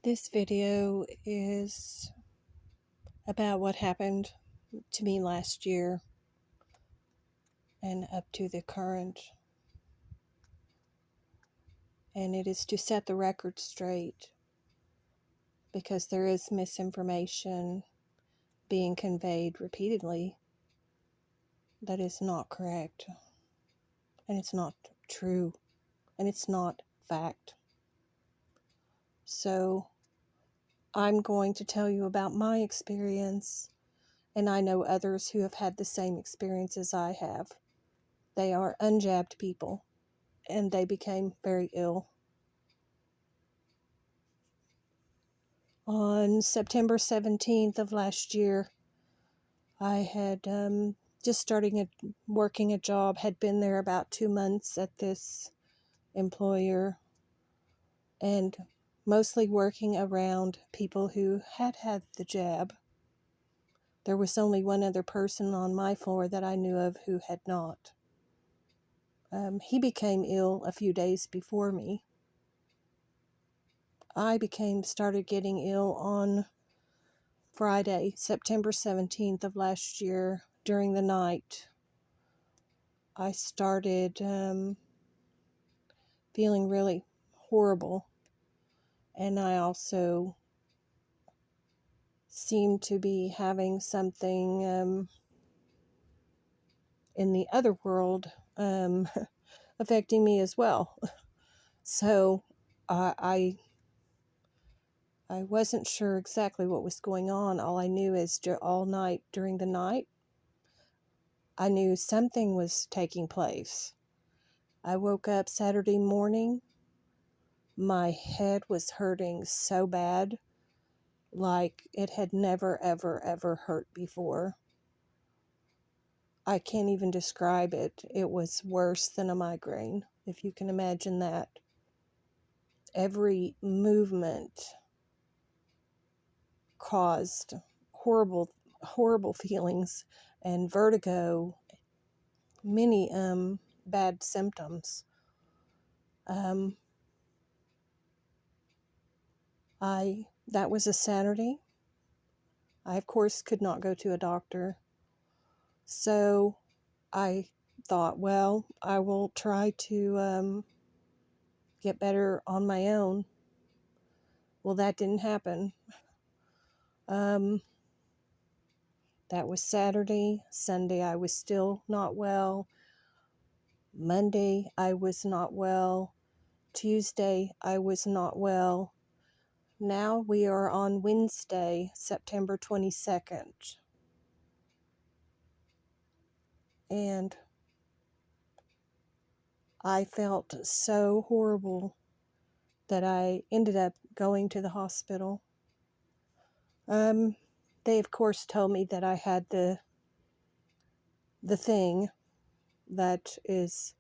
This video is about what happened to me last year and up to the current, and it is to set the record straight because there is misinformation being conveyed repeatedly that is not correct, and it's not true, and it's not fact. So I'm going to tell you about my experience, and I know others who have had the same experience as I have. They are unjabbed people, and they became very ill. On September 17th of last year, I had just working a job, had been there about 2 months at this employer, and mostly working around people who had had the jab. There was only one other person on my floor that I knew of who had not. He became ill a few days before me. I started getting ill on Friday, September 17th of last year. During the night, I started feeling really horrible, and I also seemed to be having something in the other world affecting me as well. So I wasn't sure exactly what was going on. All I knew is all night during the night, I knew something was taking place. I woke up Saturday morning. My head was hurting so bad, like it had never, ever, ever hurt before. I can't even describe it. It was worse than a migraine, if you can imagine that. Every movement caused horrible, horrible feelings and vertigo, many bad symptoms. That was a Saturday. I, of course, could not go to a doctor. So I thought, well, I will try to get better on my own. Well, that didn't happen. That was Saturday. Sunday, I was still not well. Monday, I was not well. Tuesday, I was not well. Now we are on Wednesday, September 22nd. And I felt so horrible that I ended up going to the hospital. They of course told me that I had the thing that is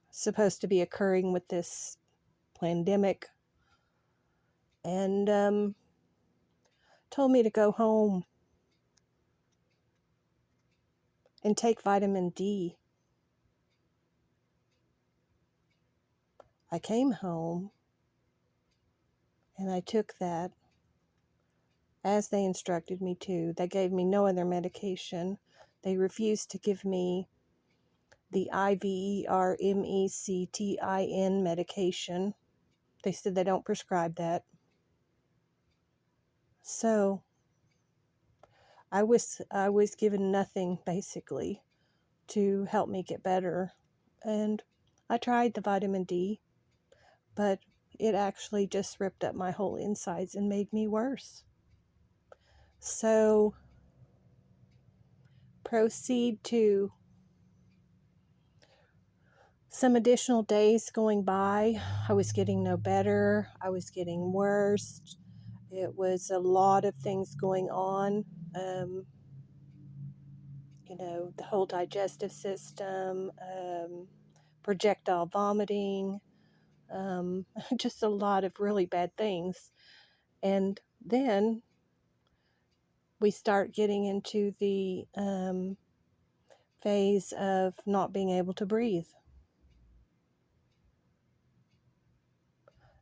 supposed to be occurring with this pandemic, and told me to go home and take vitamin D. I came home and I took that as they instructed me to. They gave me no other medication. They refused to give me the Ivermectin medication. They said they don't prescribe that. So I was given nothing basically to help me get better. And I tried the vitamin D, but it actually just ripped up my whole insides and made me worse. So proceed to some additional days going by. I was getting no better. I was getting worse. It was a lot of things going on. The whole digestive system, projectile vomiting, just a lot of really bad things. And then we start getting into the phase of not being able to breathe.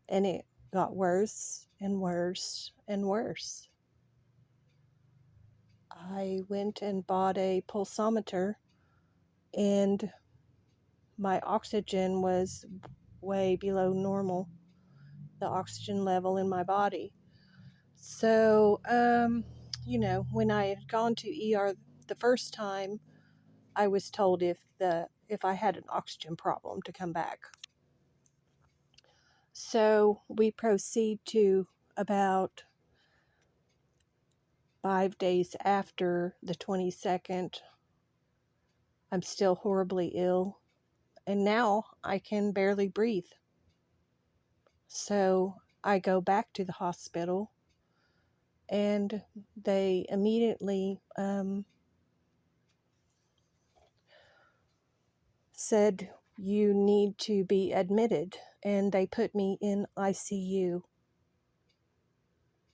And got worse and worse and worse. I went and bought a pulsometer, and my oxygen was way below normal, the oxygen level in my body. So, when I had gone to ER the first time, I was told if I had an oxygen problem to come back. So we proceed to about 5 days after the 22nd. I'm still horribly ill, and now I can barely breathe. So I go back to the hospital, and they immediately said, you need to be admitted, and they put me in ICU.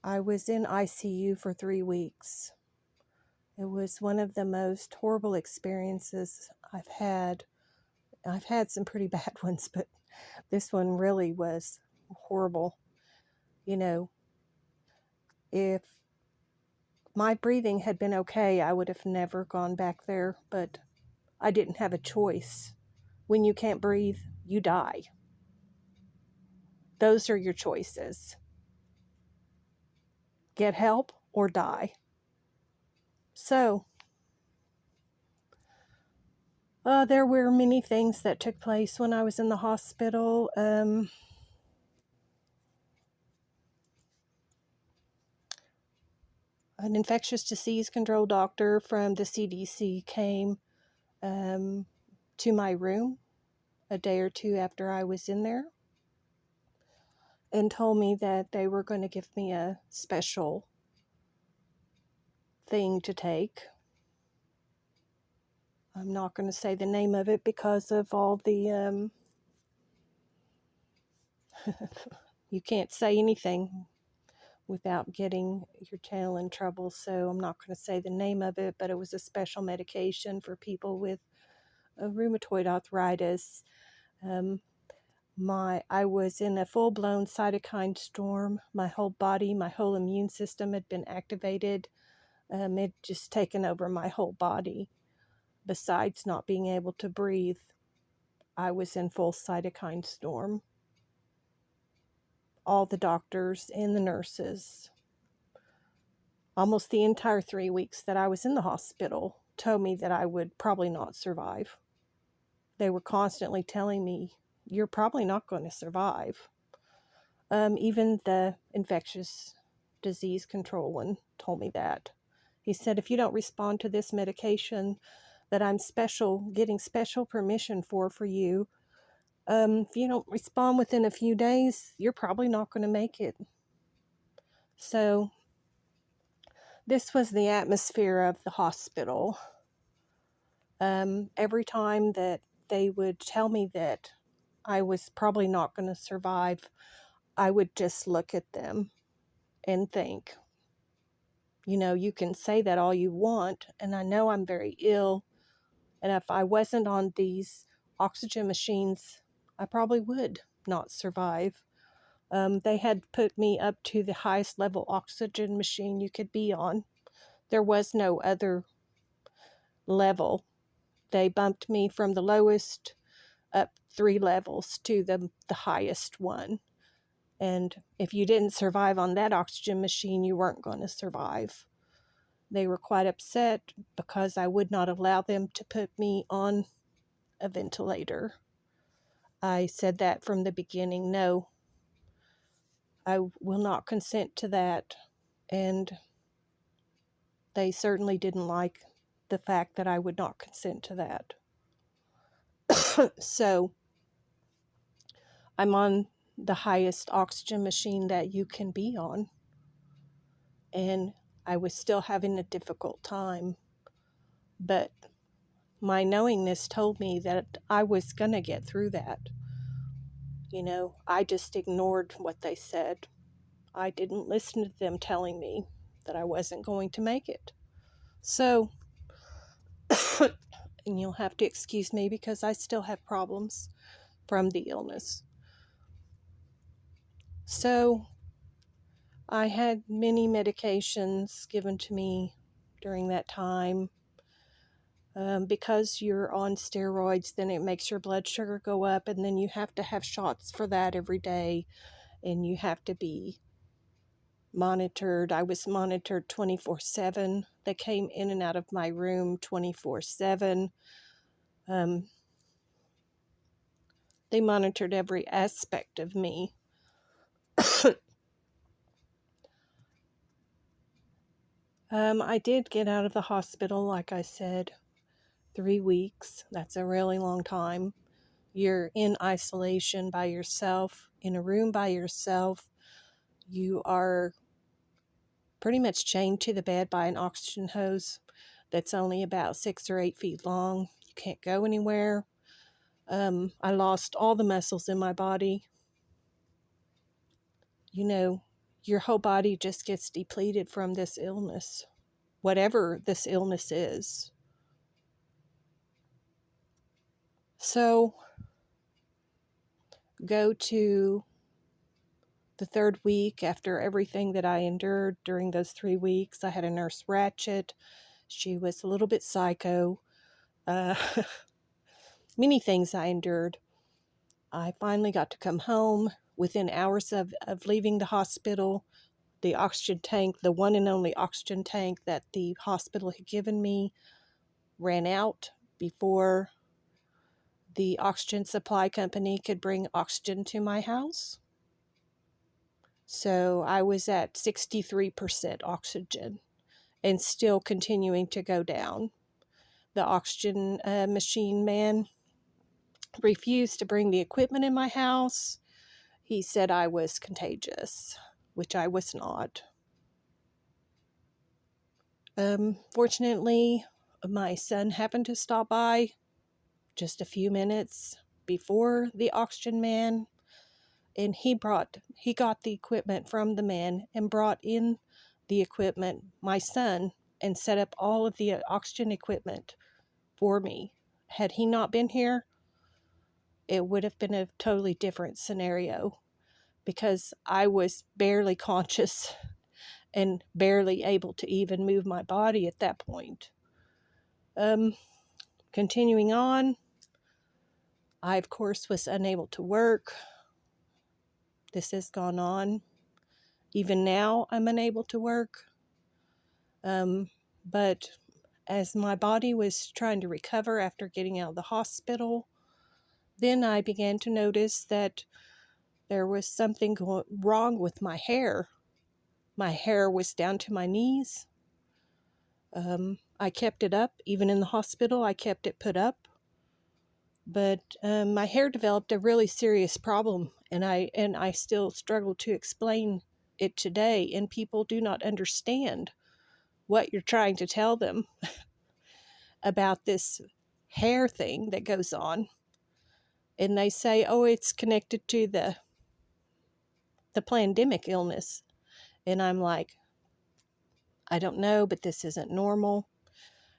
I was in ICU for 3 weeks. It was one of the most horrible experiences I've had. I've had some pretty bad ones, but this one really was horrible. If my breathing had been okay, I would have never gone back there, but I didn't have a choice. When you can't breathe, you die. Those are your choices. Get help or die. So, there were many things that took place when I was in the hospital. An infectious disease control doctor from the CDC came to my room a day or two after I was in there and told me that they were going to give me a special thing to take. I'm not going to say the name of it because of all the, you can't say anything without getting your channel in trouble, so I'm not going to say the name of it, but it was a special medication for people with rheumatoid arthritis. I was in a full-blown cytokine storm. My whole body, my whole immune system had been activated. It just taken over my whole body. Besides not being able to breathe, I was in full cytokine storm. All the doctors and the nurses, almost the entire 3 weeks that I was in the hospital, told me that I would probably not survive. They were constantly telling me, you're probably not going to survive. Even the infectious disease control one told me that. He said, if you don't respond to this medication that I'm getting special permission for you, if you don't respond within a few days, you're probably not going to make it. So this was the atmosphere of the hospital. Every time that they would tell me that I was probably not going to survive, I would just look at them and think, you can say that all you want, and I know I'm very ill, and if I wasn't on these oxygen machines, I probably would not survive. They had put me up to the highest level oxygen machine you could be on. There was no other level. They bumped me from the lowest up 3 levels to the highest one. And if you didn't survive on that oxygen machine, you weren't going to survive. They were quite upset because I would not allow them to put me on a ventilator. I said that from the beginning. No, I will not consent to that. And they certainly didn't like the fact that I would not consent to that. So I'm on the highest oxygen machine that you can be on. And I was still having a difficult time. But my knowingness told me that I was going to get through that. I just ignored what they said. I didn't listen to them telling me that I wasn't going to make it. So, and you'll have to excuse me because I still have problems from the illness. So I had many medications given to me during that time. Because you're on steroids, then it makes your blood sugar go up, and then you have to have shots for that every day, and you have to be monitored. I was monitored 24/7. They came in and out of my room 24/7. They monitored every aspect of me. I did get out of the hospital, like I said, 3 weeks. That's a really long time. You're in isolation by yourself, in a room by yourself. You are pretty much chained to the bed by an oxygen hose that's only about 6 or 8 feet long. You can't go anywhere. I lost all the muscles in my body. You know, your whole body just gets depleted from this illness, whatever this illness is. So, go to the third week after everything that I endured during those 3 weeks. I had a nurse Ratchet. She was a little bit psycho. Many things I endured. I finally got to come home. Within hours of leaving the hospital, the oxygen tank, the one and only oxygen tank that the hospital had given me, ran out before the oxygen supply company could bring oxygen to my house. So I was at 63% oxygen and still continuing to go down. The oxygen machine man refused to bring the equipment in my house. He said I was contagious, which I was not. Fortunately, my son happened to stop by just a few minutes before the oxygen man, and he got the equipment from the man and brought in the equipment, my son, and set up all of the oxygen equipment for me. Had he not been here, it would have been a totally different scenario, because I was barely conscious and barely able to even move my body at that point. Continuing on, I, of course, was unable to work. This has gone on. Even now, I'm unable to work. But as my body was trying to recover after getting out of the hospital, then I began to notice that there was something wrong with my hair. My hair was down to my knees. I kept it up. Even in the hospital, I kept it put up. But my hair developed a really serious problem, and I still struggle to explain it today, and people do not understand what you're trying to tell them about this hair thing that goes on. And they say, oh, it's connected to the pandemic illness. And I'm like, I don't know, but this isn't normal.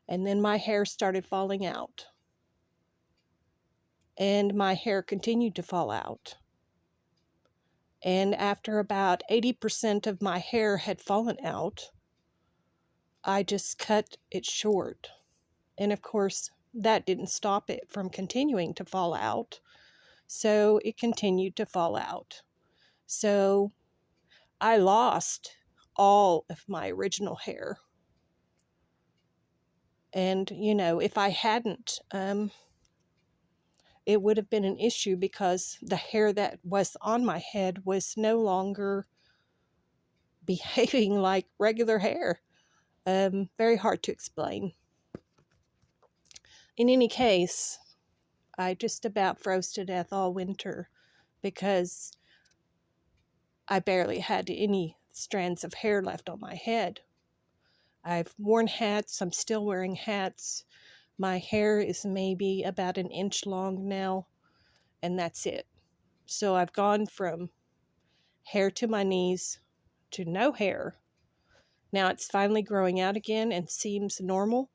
And then my hair started falling out. And my hair continued to fall out. And after about 80% of my hair had fallen out, I just cut it short. And of course, that didn't stop it from continuing to fall out. So it continued to fall out. So I lost all of my original hair. And, if I hadn't, it would have been an issue, because the hair that was on my head was no longer behaving like regular hair. Very hard to explain. In any case, I just about froze to death all winter, because I barely had any strands of hair left on my head. I've worn hats. I'm still wearing hats. My hair is maybe about an inch long now, and that's it. So I've gone from hair to my knees to no hair. Now it's finally growing out again and seems normal.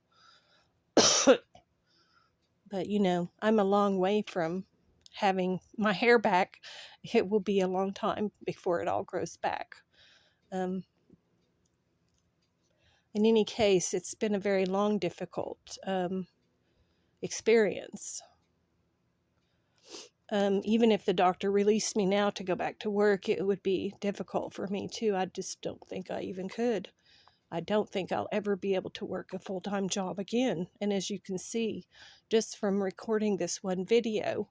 But, I'm a long way from having my hair back, it will be a long time before it all grows back. In any case, it's been a very long, difficult experience. Even if the doctor released me now to go back to work, it would be difficult for me too. I just don't think I even could. I don't think I'll ever be able to work a full-time job again. And as you can see, just from recording this one video,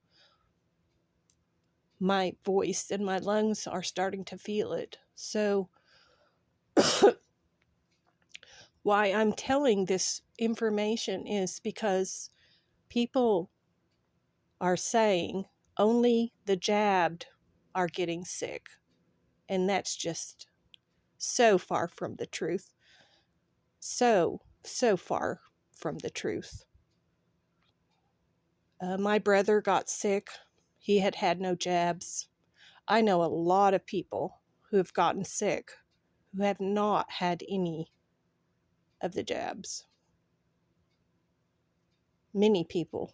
my voice and my lungs are starting to feel it. So why I'm telling this information is because people are saying only the jabbed are getting sick. And that's just so far from the truth. So far from the truth. My brother got sick. He had had no jabs. I know a lot of people who have gotten sick who have not had any of the jabs. Many people